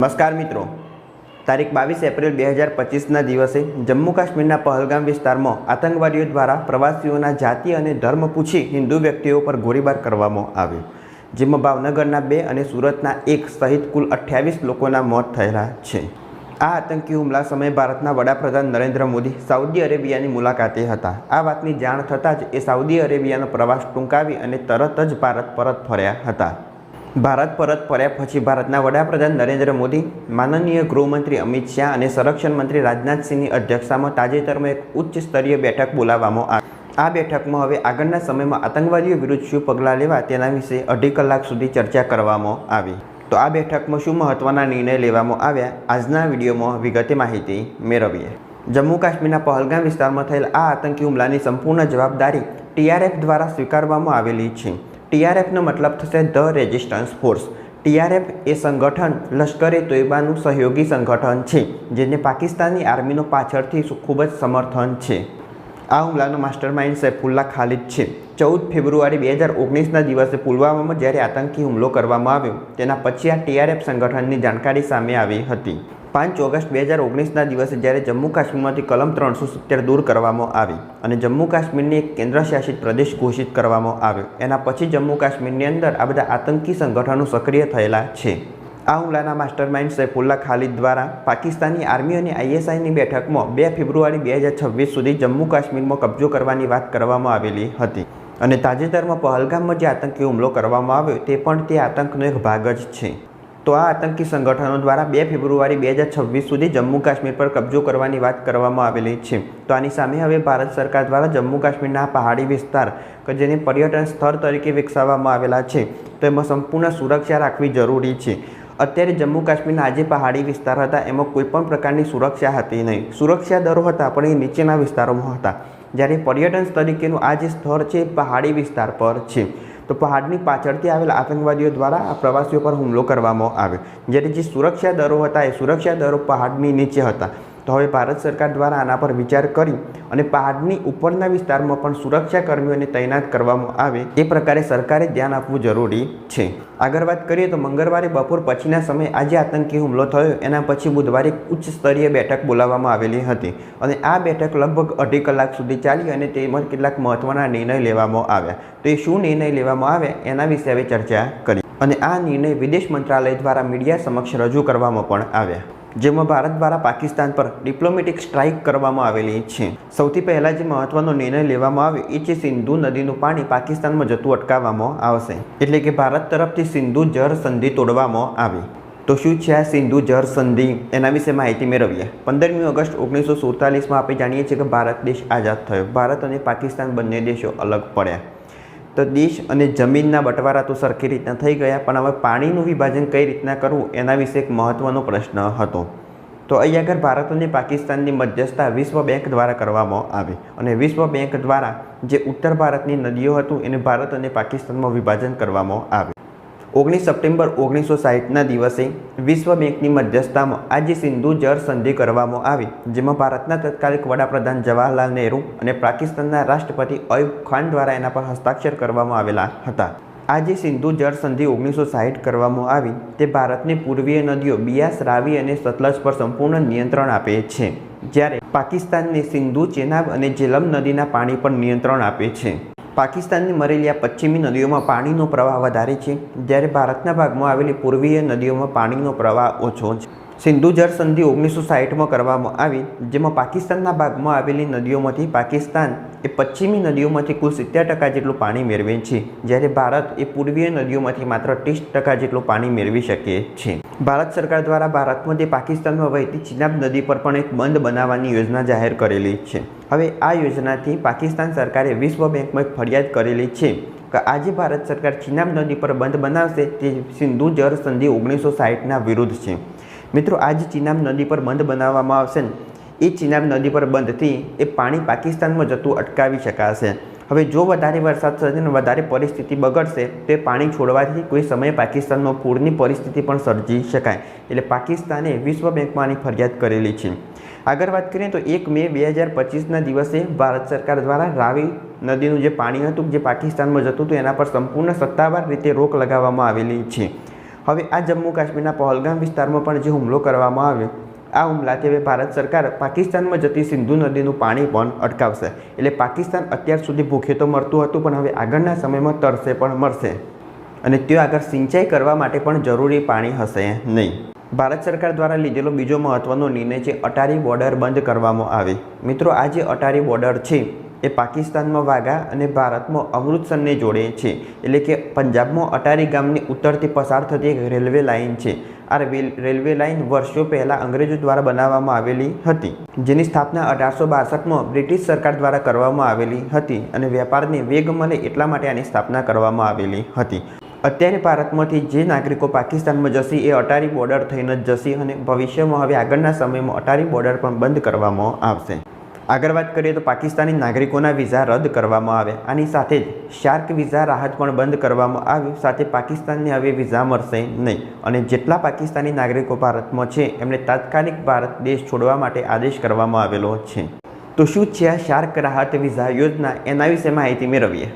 नमस्कार मित्रों, तारीख 22 एप्रिल 2025 दिवसे जम्मू काश्मीर पहलगाम विस्तार में आतंकवादीओ द्वारा प्रवासीओं जाति और धर्म पूछी हिंदू व्यक्तिओं पर गोळीबार करवामां आव्यो, जेमां भावनगरना 2 और सूरतना 1 सहित कुल 28 लोकोना मौत थयेला छे। आ आतंकी हुमला समय भारतना वडाप्रधान नरेन्द्र मोदी साउदी अरेबियानी मुलाकाते हता। आ वातनी जाण थतां ज ए साउदी अरेबियानो प्रवास टूंकावी अने तरत ज भारत परत फर्या हता। भारत परत फर्या पछी भारतना वडाप्रधान नरेन्द्र मोदी, माननीय गृहमंत्री अमित शाह और संरक्षण मंत्री राजनाथ सिंहनी अध्यक्षतामां ताजेतरमां एक उच्च स्तरीय बैठक बोलाववामां आवी। आ बैठकमां हवे आगळना समयमां आतंकवादीओ विरुद्ध शुं पगलां लेवा तेना विषे 2.5 कलाक सुधी चर्चा करवामां आवी। तो आ बैठकमां शुं महत्वना निर्णय लेवामां आव्या, आजना विडियोमां विगते माहिती मेळवीए। जम्मू काश्मीरना पहलगाम विस्तारमां थयेल आ आतंकी हुमलानी संपूर्ण जवाबदारी TRF द्वारा स्वीकारवामां आवेली छे। TRFનો मतलब થશે ધ રેઝિસ્ટન્સ ફોર્સ। TRF એ સંગઠન લશ્કરે તોયબાનું સહયોગી સંગઠન છે, જેને પાકિસ્તાની આર્મીનો પાછળથી ખૂબ જ સમર્થન છે। આ હુમલાનો માસ્ટરમાઇન્ડ સૈફુલ્લા ખાલિદ છે। 14 ફેબ્રુઆરી 2019ના દિવસે પુલવામામાં જ્યારે આતંકી હુમલો કરવામાં આવ્યો, તેના પછી આ TRF સંગઠનની જાણકારી સામે આવી હતી। 5 ઓગસ્ટ 2019ના દિવસે જ્યારે જમ્મુ કાશ્મીરમાંથી કલમ 370 दूर કરવામાં આવી અને જમ્મુ કાશ્મીરને એક કેન્દ્રશાસિત પ્રદેશ ઘોષિત કરવામાં આવ્યો, એના પછી જમ્મુ કાશ્મીરની અંદર આ બધા આતંકી સંગઠનો સક્રિય થયેલા છે। આ હુમલાના માસ્ટરમાઇન્ડ સૈફુલ્લા ખાલિદ દ્વારા પાકિસ્તાની આર્મી અને ISIની બેઠકમાં 2 ફેબ્રુઆરી 2026 સુધી જમ્મુ કાશ્મીરમાં કબજો કરવાની વાત કરવામાં આવેલી હતી અને તાજેતરમાં પહલગામમાં જે આતંકી હુમલો કરવામાં આવ્યો તે પણ તે આતંકનો એક ભાગ જ છે। तो आ आतंकी संगठनों द्वारा 2 फेब्रुआरी 2026 सुधी जम्मू काश्मीर पर कब्जो करवानी बात करवामां आवेली छे। तो आनी सामे हवे भारत सरकार द्वारा जम्मू काश्मीरना पहाड़ी विस्तार के जेने पर्यटन स्थल तरीके विकसाववामां आवेला छे, तो एमां संपूर्ण सुरक्षा राखवी जरूरी छे। अत्यारे जम्मू काश्मीरना आ जे पहाड़ी विस्तार हता एमां कोईपण प्रकारनी सुरक्षा हती नहीं। सुरक्षा दळो हता पण ए नीचेना विस्तारोमां हता, ज्यारे पर्यटन तरीकेनुं आ जे स्थळ छे पहाड़ी विस्तार पर छे। तो पहाड़नी पाछळथी आवेला आतंकवादीओ द्वारा आ प्रवासीओ पर हुमलो करवामां आव्यो, ज्यारे जे सुरक्षा दळो हता ए सुरक्षा दळो पहाड़नी नीचे हता। तो हवे भारत सरकार द्वारा आना पर विचार करी अने पहाड़नी उपरना विस्तारमां पण सुरक्षा कर्मीओने तैनात करवामां आवे ए प्रकारे सरकारे ध्यान आपवुं जरूरी छे। आगळ वात करीए तो मंगळवारे बपोर पछीना समये आ जे आतंकी हुमलो थयो एना पछी बुधवारे उच्च स्तरीय बैठक बोलाववामां आवेली हती अने आ बैठक लगभग 2.5 कलाक सुधी चाली अने तेमां કેટલાક મહત્વના निर्णय लेवामां આવ્યા। तो ए शुं निर्णय लेवामां आव्या एना विषे हवे चर्चा करी अने आ निर्णय विदेश मंत्रालय द्वारा मीडिया समक्ष रजू करवामां पण આવ્યા, जेमां भारत द्वारा पाकिस्तान पर डिप्लोमेटिक स्ट्राइक करवामां आवेली छे। सौथी पहला जे महत्वनो निर्णय लेवामां आव्यो ए छे सिंधु नदीनुं पाणी पाकिस्तानमां जतुं अटकाववामां आवशे, एटले के भारत तरफथी सिंधु जળ संधि तोड़वामां आवी। तो शुं छे आ सिंधु जળ संधि एना विषे माहिती मेळवीए। 15 ऑगस्ट 1947 में आपणे जाणीए छीए के भारत देश आजाद थयो। भारत अने पाकिस्तान बंने देशों अलग पड्या। तो देश और जमीनना बटवारा तो सरखी रीतना थई गया, पण हवे पाणीनुं विभाजन कई रीतना करवुं एना विषे एक महत्वनो प्रश्न हतो। तो अहीं आगळ भारत और पाकिस्ताननी मध्यस्थता विश्व बैंक द्वारा करवामां आवी अने विश्व बैंक द्वारा जे उत्तर भारतनी नदीओ हतुं एने भारत और पाकिस्तानमां विभाजन करवामां आव्युं। 19 सप्टेम्बर 1960 दिवसे विश्व बैंकनी मध्यस्थतामां आज सिंधु जળ संधि करवामां आवी, जेमां भारतना तत्कालिक वडाप्रधान जवाहरलाल नेहरू और पाकिस्तानना राष्ट्रपति अयूब खान द्वारा एना पर हस्ताक्षर करवामां आवेला हता। आज सिंधु जળ संधि 1960 करवामां आवी ते भारतनी पूर्वीय नदीओ बियास, रावी और सतलज पर संपूर्ण नियंत्रण आपे छे, ज्यारे पाकिस्तानने सिंधु, चेनाब और झेलम नदीना पाणी पर नियंत्रण आपे छे। पाकिस्ताननी मरेली आ पश्चिमी नदीओमां पाणीनो प्रवाह वधारे छे, ज्यारे भारतना भागमां आवेली पूर्वीय नदीओमां पाणीनो प्रवाह ओछो छे। सिंधु जળ संधि 1960 में करवामां आवी, जेमां पाकिस्तानना भागमां आवेली नदीओमांथी पाकिस्तान ए पश्चिमी नदीओमांथी कुल 70% जेटલું पाणी मेळवे छे, ज्यारे भारत ए पूर्वीय नदीओमांथी मात्र 30% जेटલું पाणी मेळवी शके छे। भारत सरकार द्वारा भारतमांथी पाकिस्तानमां वहेती चिनाब नदी पर पण एक बंध बनावવાની योजना जाहेर करेली छे। हवे आ योजनाथी पाकिस्तान सरकारे विश्व बेंकमां एक फरियाद करेली छे कि आज भारत सरकार चिनाब नदी पर बंध बनावशे ते सिंधु जળ संधि 1960 विरुद्ध छे। मित्रों, आज चिनाब नदी पर बंध बनाववामां आवशे ए चिनाब नदी पर बंधथी ए पाणी पाकिस्तानमां जतुं अटकावी शकाशे। हवे जो वधारे वरसाद थशे ने वधारे परिस्थिति बगड़शे तो पाणी छोड़वाथी कोई समय पाकिस्तानमां पूरनी परिस्थिति पण सर्जी शकाय, एटले पाकिस्ताने विश्व बेंकमां आनी फरियाद करेली छे। आगळ वात करीए तो 1 मे 2025 दिवसे भारत सरकार द्वारा रावी नदीनुं जे पाणी हतुं जे पाकिस्तानमां जतुं हतुं एना पर संपूर्ण सत्तावार रीते रोक लगाववामां आवेली छे। હવે આ જમ્મુ કાશ્મીરના પહલગામ વિસ્તારમાં પણ જે હુમલો કરવામાં આવ્યો, આ હુમલાથી હવે ભારત સરકાર પાકિસ્તાનમાં જતી સિંધુ નદીનું પાણી પણ અટકાવશે. એટલે પાકિસ્તાન અત્યાર સુધી ભૂખે તો મરતું હતું, પણ હવે આગળના સમયમાં તરસે પણ મરશે અને ત્યાં આગળ સિંચાઈ કરવા માટે પણ જરૂરી પાણી હશે નહીં. ભારત સરકાર દ્વારા લીધેલો બીજો મહત્વનો નિર્ણય છે અટારી બોર્ડર બંધ કરવામાં આવે. મિત્રો, આ જે અટારી બોર્ડર છે એ પાકિસ્તાનમાં વાઘા અને ભારતમાં અમૃતસરને જોડે છે. એટલે કે પંજાબમાં અટારી ગામની ઉત્તરથી પસાર થતી એક રેલવે લાઇન છે. આ રેલવે લાઇન વર્ષો પહેલાં અંગ્રેજો દ્વારા બનાવવામાં આવેલી હતી, જેની સ્થાપના 1862માં બ્રિટિશ સરકાર દ્વારા કરવામાં આવેલી હતી અને વેપારને વેગ મળે એટલા માટે આની સ્થાપના કરવામાં આવેલી હતી. અત્યારે ભારતમાંથી જે નાગરિકો પાકિસ્તાનમાં જશે એ અટારી બોર્ડર થઈને જ જશે અને ભવિષ્યમાં હવે આગળના સમયમાં અટારી બોર્ડર પણ બંધ કરવામાં આવશે. આગળ વાત કરીએ તો પાકિસ્તાની નાગરિકોના વિઝા રદ કરવામાં આવે. આની સાથે જ શાર્ક વિઝા રાહત પણ બંધ કરવામાં આવી. સાથે પાકિસ્તાનને હવે વિઝા મળશે નહીં અને જેટલા પાકિસ્તાની નાગરિકો ભારતમાં છે એમને તાત્કાલિક ભારત દેશ છોડવા માટે આદેશ કરવામાં આવેલો છે. તો શું છે આ શાર્ક રાહત વિઝા યોજના, એના વિશે માહિતી મેળવીએ.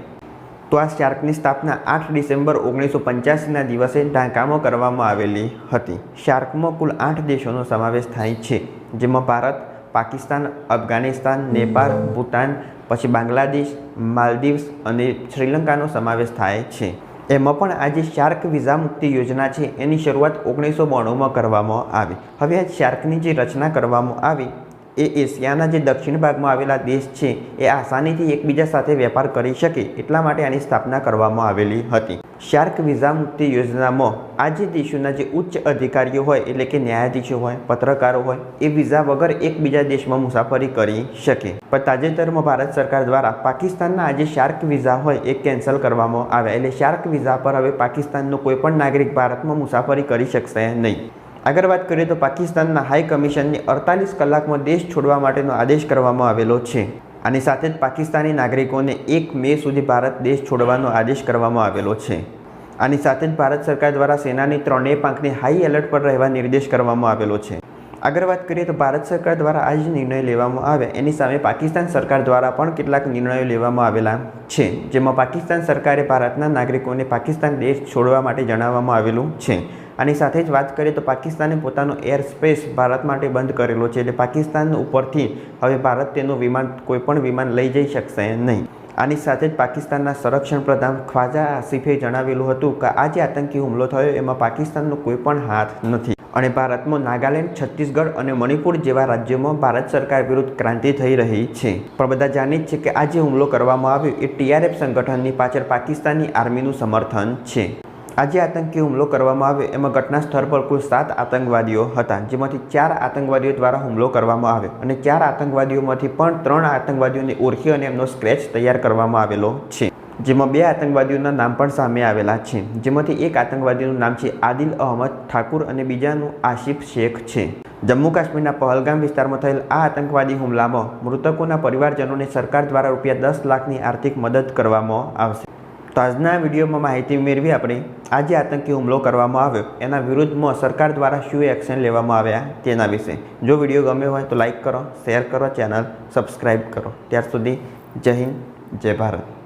તો આ શાર્કની સ્થાપના 8 ડિસેમ્બર 1985ના દિવસે ઢાકામાં કરવામાં આવેલી હતી. શાર્કમાં કુલ 8 દેશોનો સમાવેશ થાય છે, જેમાં ભારત, પાકિસ્તાન, અફઘાનિસ્તાન, નેપાળ, ભૂટાન, પછી બાંગ્લાદેશ, માલદીવ્સ અને શ્રીલંકાનો સમાવેશ થાય છે. એમાં પણ આ જે શાર્ક વિઝા મુક્તિ યોજના છે એની શરૂઆત 1992માં કરવામાં આવી. હવે આ શાર્કની જે રચના કરવામાં આવી એ એશિયાના જે દક્ષિણ ભાગમાં આવેલા દેશ છે એ આસાનીથી એકબીજા સાથે વેપાર કરી શકે એટલા માટે આની સ્થાપના કરવામાં આવેલી હતી. શાર્ક વિઝા મુક્તિ યોજનામાં આ જે દેશોના જે ઉચ્ચ અધિકારીઓ હોય, એટલે કે ન્યાયાધીશો હોય, પત્રકારો હોય, એ વિઝા વગર એકબીજા દેશમાં મુસાફરી કરી શકે. પણ તાજેતરમાં ભારત સરકાર દ્વારા પાકિસ્તાનના આ જે શાર્ક વિઝા હોય એ કેન્સલ કરવામાં આવ્યા. એટલે શાર્ક વિઝા પર હવે પાકિસ્તાનનો કોઈ પણ નાગરિક ભારતમાં મુસાફરી કરી શકશે નહીં. આગળ વાત કરીએ તો પાકિસ્તાનના હાઈ કમિશનને 48 કલાકમાં દેશ છોડવા માટેનો આદેશ કરવામાં આવેલો છે. આની સાથે જ પાકિસ્તાની નાગરિકોને 1 મે સુધી ભારત દેશ છોડવાનો આદેશ કરવામાં આવેલો છે. આની સાથે જ ભારત સરકાર દ્વારા સેનાની 3 પાંખને હાઈ એલર્ટ પર રહેવા નિર્દેશ કરવામાં આવેલો છે. આગળ વાત કરીએ તો ભારત સરકાર દ્વારા આ જ નિર્ણય લેવામાં આવે એની સામે પાકિસ્તાન સરકાર દ્વારા પણ કેટલાક નિર્ણયો લેવામાં આવેલા છે, જેમાં પાકિસ્તાન સરકારે ભારતના નાગરિકોને પાકિસ્તાન દેશ છોડવા માટે જણાવવામાં આવેલું છે. આની સાથે જ વાત કરીએ તો પાકિસ્તાને પોતાનો એર સ્પેસ ભારત માટે બંધ કરેલો છે. એટલે પાકિસ્તાન ઉપરથી હવે ભારત તેનું વિમાન, કોઈપણ વિમાન લઈ જઈ શકશે નહીં. આની સાથે જ પાકિસ્તાનના સંરક્ષણ પ્રધાન ખ્વાજા આસિફે જણાવેલું હતું કે આ જે આતંકી હુમલો થયો એમાં પાકિસ્તાનનો કોઈ પણ હાથ નથી અને ભારતમાં નાગાલેન્ડ, છત્તીસગઢ અને મણિપુર જેવા રાજ્યોમાં ભારત સરકાર વિરુદ્ધ ક્રાંતિ થઈ રહી છે. પણ બધા જાણે જ છે કે આ જે હુમલો કરવામાં આવ્યો એ TRF સંગઠનની પાછળ પાકિસ્તાની આર્મીનું સમર્થન છે. આજે આતંકી હુમલો કરવામાં આવ્યો એમાં ઘટના સ્થળ પર કુલ 7 આતંકવાદીઓ હતા, જેમાંથી 4 આતંકવાદીઓ દ્વારા હુમલો કરવામાં આવ્યો અને 4 આતંકવાદીઓમાંથી પણ 3 આતંકવાદીઓને ઓળખી અને એમનો સ્કેચ તૈયાર કરવામાં આવેલો છે, જેમાં 2 આતંકવાદીઓના નામ પણ સામે આવેલા છે. જેમાંથી એક આતંકવાદીનું નામ છે આદિલ અહમદ ઠાકુર અને બીજાનું આશિફ શેખ છે. જમ્મુ કાશ્મીરના પહલગામ વિસ્તારમાં થયેલ આ આતંકવાદી હુમલામાં મૃતકોના પરિવારજનોને સરકાર દ્વારા રૂપિયા 10 લાખની આર્થિક મદદ કરવામાં આવશે. તો આજના વિડીયોમાં માહિતી મેળવી આપણે આ જે આતંકી હુમલો કરવામાં આવ્યો એના વિરુદ્ધમાં સરકાર દ્વારા શું એક્શન લેવામાં આવ્યા તેના વિશે. જો વિડીયો ગમ્યો હોય તો લાઈક કરો, શેર કરો, ચેનલ સબસ્ક્રાઈબ કરો. ત્યાર સુધી જય હિન્દ, જય ભારત.